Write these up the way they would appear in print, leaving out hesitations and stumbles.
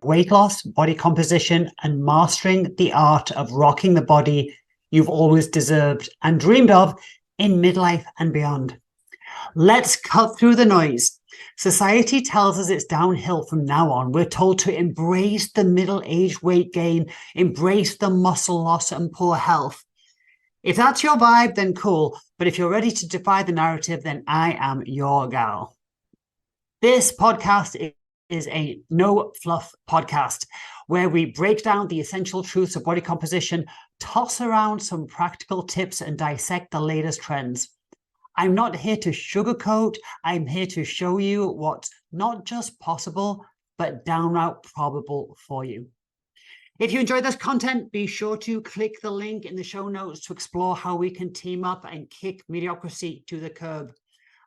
weight loss, body composition, and mastering the art of rocking the body you've always deserved and dreamed of in midlife and beyond. Let's cut through the noise. Society tells us it's downhill from now on. We're told to embrace the middle-aged weight gain, embrace the muscle loss and poor health. If that's your vibe, then cool. But if you're ready to defy the narrative, then I am your gal. This podcast is a no fluff podcast where we break down the essential truths of body composition, toss around some practical tips, and dissect the latest trends. I'm not here to sugarcoat. I'm here to show you what's not just possible, but downright probable for you. If you enjoy this content, be sure to click the link in the show notes to explore how we can team up and kick mediocrity to the curb.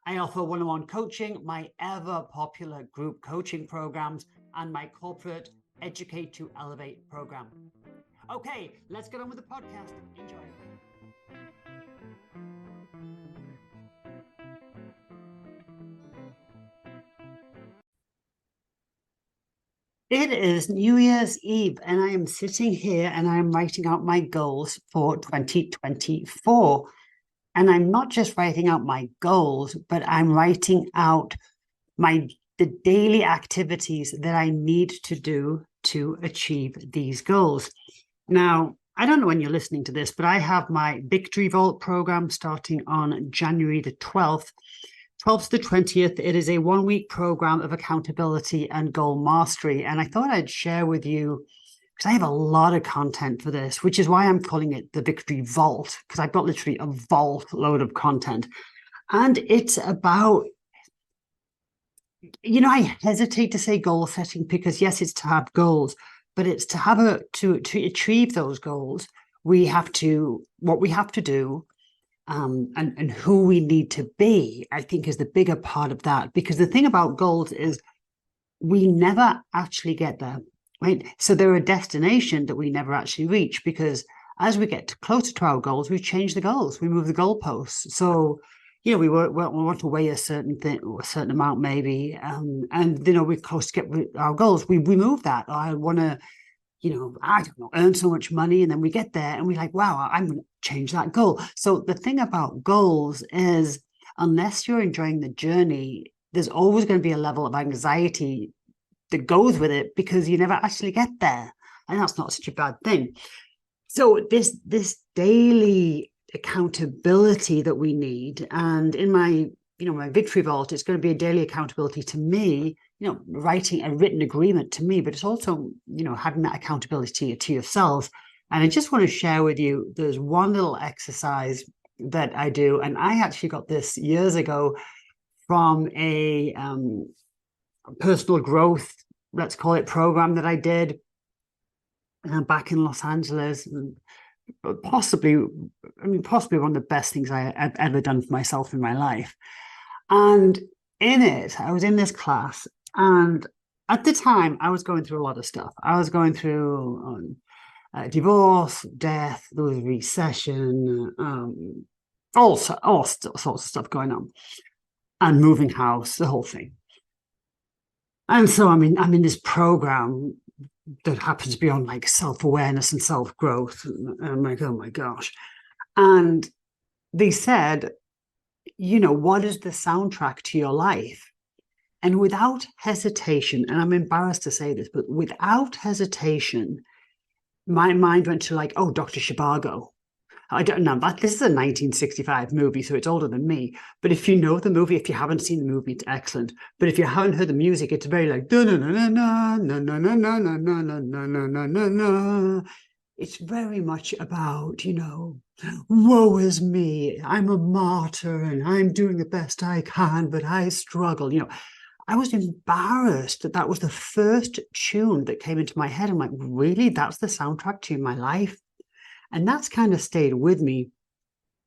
I offer one-on-one coaching, my ever-popular group coaching programs, and my corporate Educate to Elevate program. Okay, let's get on with the podcast. Enjoy. It is New Year's Eve, and I am sitting here and I am writing out my goals for 2024. And I'm not just writing out my goals, but I'm writing out the daily activities that I need to do to achieve these goals. Now, I don't know when you're listening to this, but I have my Victory Vault program starting on January the 12th. 12th to the 20th, it is a 1-week program of accountability and goal mastery. And I thought I'd share with you, because I have a lot of content for this, which is why I'm calling it the Victory Vault, because I've got literally a vault load of content. And it's about, I hesitate to say goal setting because yes, it's to have goals, but it's to have to achieve those goals. What we have to do, and who we need to be, I think, is the bigger part of that. Because the thing about goals is we never actually get there, right? So they're a destination that we never actually reach, because as we get closer to our goals, we change the goals, we move the goalposts. So, we want to weigh a certain amount maybe, and we're close to get our goals. We move that. I want to, I don't know, earn so much money, and then we get there and we're like, wow, I'm going to change that goal. So the thing about goals is, unless you're enjoying the journey, there's always going to be a level of anxiety that goes with it because you never actually get there. And that's not such a bad thing. So this daily accountability that we need, and in my my Victory Vault, it's going to be a daily accountability to me, writing a written agreement to me, but it's also, having that accountability to yourselves. And I just want to share with you, there's one little exercise that I do, and I actually got this years ago from a personal growth, let's call it, program that I did back in Los Angeles. Possibly one of the best things I've ever done for myself in my life. And in it, I was in this class, and at the time, I was going through a lot of stuff. I was going through divorce, death, there was recession, all sorts of stuff going on, and moving house, the whole thing. And so I'm in this program that happens to be on like self-awareness and self-growth. And I'm like, oh my gosh. And they said, what is the soundtrack to your life? And without hesitation, and I'm embarrassed to say this, but without hesitation, my mind went to like, oh, Dr. Zchivago. I don't know, but this is a 1965 movie, so it's older than me. But if you know the movie, if you haven't seen the movie, it's excellent. But if you haven't heard the music, it's very like, no, no, no, no, no, no, no, no, no, no, no, no, no, no, no, no. It's very much about, woe is me. I'm a martyr and I'm doing the best I can, but I struggle. I was embarrassed that was the first tune that came into my head. I'm like, really? That's the soundtrack to my life? And that's kind of stayed with me,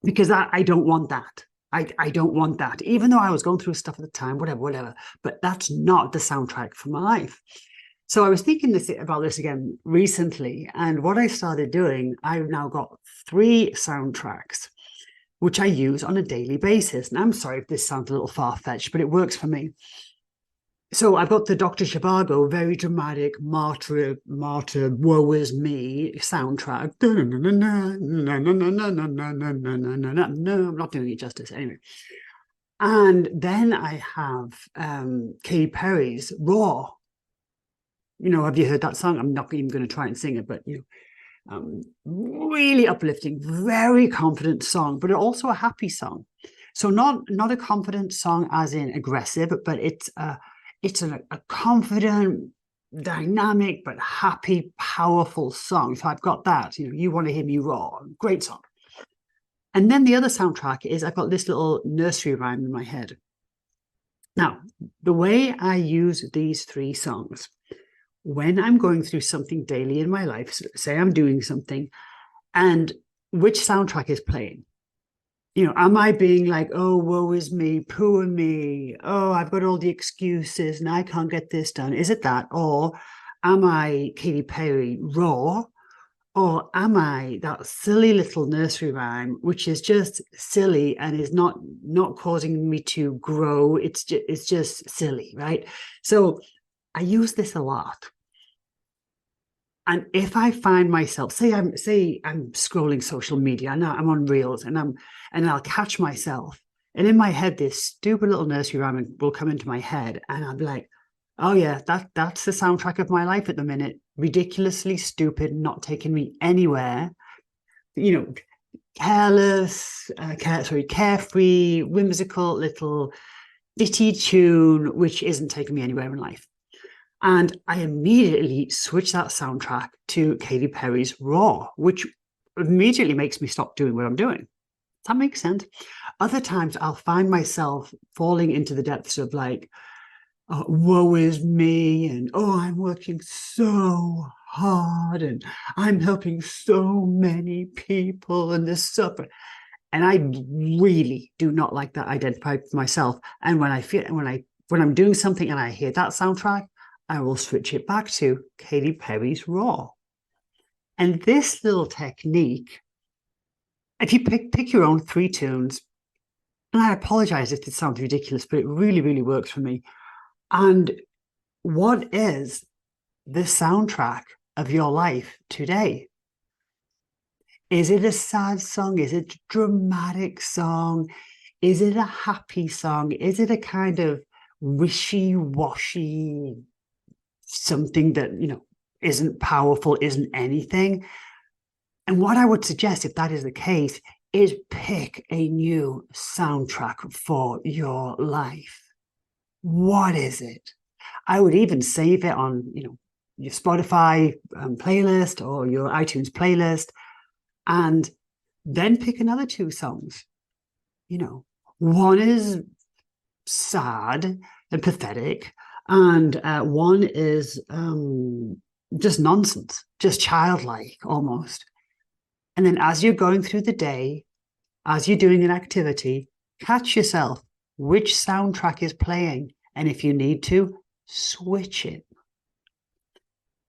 because I don't want that. I don't want that, even though I was going through stuff at the time, whatever. But that's not the soundtrack for my life. So I was thinking about this again recently. And what I started doing, I've now got 3 soundtracks, which I use on a daily basis. And I'm sorry if this sounds a little far-fetched, but it works for me. So I've got the Dr. Zchivago, very dramatic, martyr, woe is me soundtrack. No, I'm not doing it justice anyway. And then I have Katy Perry's Raw. Have you heard that song? I'm not even going to try and sing it, but really uplifting, very confident song, but also a happy song. So not a confident song as in aggressive, but it's a confident, dynamic, but happy, powerful song. So I've got that. You Want to Hear Me Roar, great song. And then the other soundtrack is I've got this little nursery rhyme in my head. Now, the way I use these three songs, when I'm going through something daily in my life, so say I'm doing something, and which soundtrack is playing? Am I being like, oh, woe is me, poor me, oh, I've got all the excuses and I can't get this done? Is it that? Or am I Katy Perry Raw? Or am I that silly little nursery rhyme, which is just silly and is not causing me to grow? It's just silly, right? So I use this a lot. And if I find myself, say I'm scrolling social media and I'm on Reels and I'll catch myself, and in my head this stupid little nursery rhyme will come into my head, and I'll be like, oh yeah, that's the soundtrack of my life at the minute. Ridiculously stupid, not taking me anywhere. Careless, carefree, whimsical little ditty tune, which isn't taking me anywhere in life. And I immediately switch that soundtrack to Katy Perry's Raw, which immediately makes me stop doing what I'm doing. Does that make sense? Other times I'll find myself falling into the depths of like, oh, woe is me, and oh, I'm working so hard, and I'm helping so many people, and this suffer. And I really do not like that identify for myself. And when I'm doing something and I hear that soundtrack, I will switch it back to Katy Perry's Raw. And this little technique, if you pick your own three tunes, and I apologize if this sounds ridiculous, but it really, really works for me. And what is the soundtrack of your life today? Is it a sad song? Is it a dramatic song? Is it a happy song? Is it a kind of wishy-washy something that, isn't powerful, isn't anything? And what I would suggest, if that is the case, is pick a new soundtrack for your life. What is it? I would even save it on, your Spotify playlist or your iTunes playlist, and then pick another two songs. One is sad and pathetic, and one is just nonsense, just childlike almost. And then as you're going through the day, as you're doing an activity, catch yourself which soundtrack is playing, and if you need to, switch it.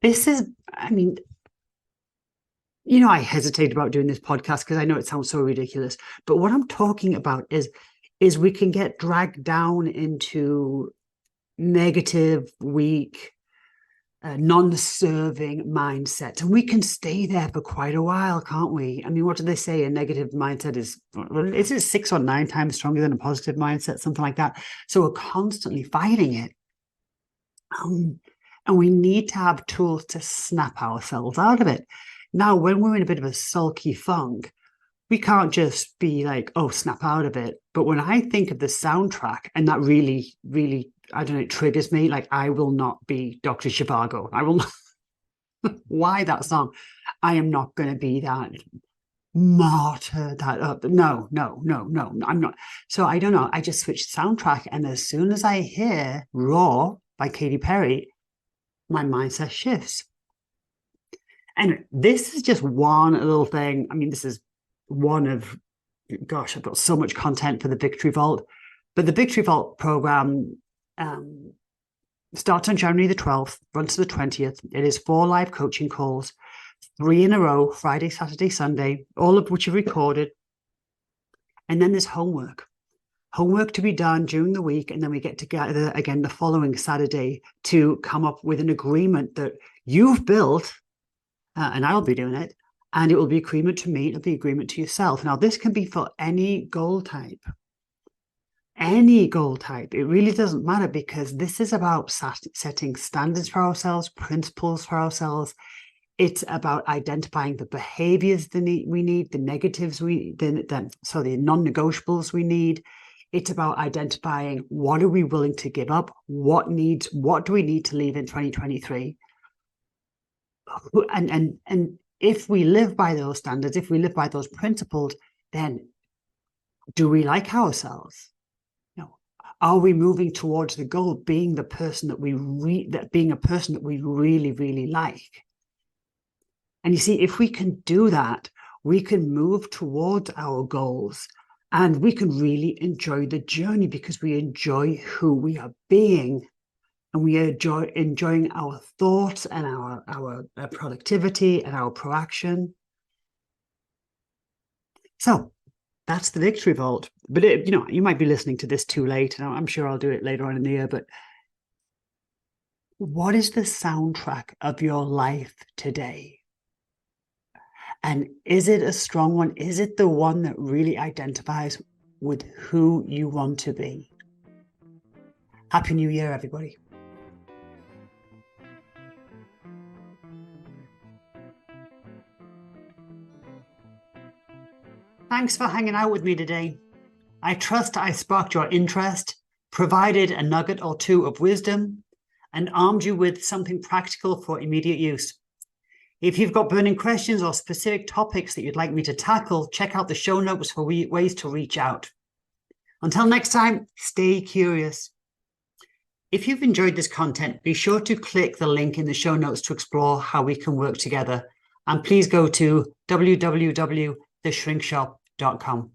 This is, I hesitate about doing this podcast because I know it sounds so ridiculous, but what I'm talking about is we can get dragged down into negative, weak, non-serving mindset, and we can stay there for quite a while, can't we? What do they say? A negative mindset is it 6 or 9 times stronger than a positive mindset, something like that. So we're constantly fighting it, and we need to have tools to snap ourselves out of it. Now, when we're in a bit of a sulky funk, we can't just be like, oh, snap out of it. But when I think of the soundtrack, and that really, really, I don't know, it triggers me, like, I will not be Dr. Zchivago. I will not. Why that song? I am not going to be that martyr, that no, I'm not. So I don't know. I just switched soundtrack. And as soon as I hear Raw by Katy Perry, my mindset shifts. And this is just one little thing. This is one of, gosh, I've got so much content for the Victory Vault. But the Victory Vault program starts on January the 12th, runs to the 20th. It is 4 live coaching calls, 3 in a row, Friday, Saturday, Sunday, all of which are recorded. And then there's homework. homework to be done during the week, and then we get together again the following Saturday to come up with an agreement that you've built, and I'll be doing it, and it will be agreement to me, it'll be agreement to yourself. Now, this can be for any goal type. Any goal type. It really doesn't matter, because this is about setting standards for ourselves, principles for ourselves. It's about identifying the behaviors we need, the negatives the non-negotiables we need. It's about identifying what are we willing to give up, what do we need to leave in 2023. And if we live by those standards, if we live by those principles, then do we like ourselves? Are we moving towards the goal, being the person that being a person that we really, really like? And you see, if we can do that, we can move towards our goals, and we can really enjoy the journey, because we enjoy who we are being, and we enjoy enjoying our thoughts and our productivity and our proaction. So that's the victory vault. But you might be listening to this too late, and I'm sure I'll do it later on in the year. But what is the soundtrack of your life today? And is it a strong one? Is it the one that really identifies with who you want to be? Happy New Year, everybody. Thanks for hanging out with me today. I trust I sparked your interest, provided a nugget or two of wisdom, and armed you with something practical for immediate use. If you've got burning questions or specific topics that you'd like me to tackle, check out the show notes for ways to reach out. Until next time, stay curious. If you've enjoyed this content, be sure to click the link in the show notes to explore how we can work together. And please go to www.theshrinkshop.com.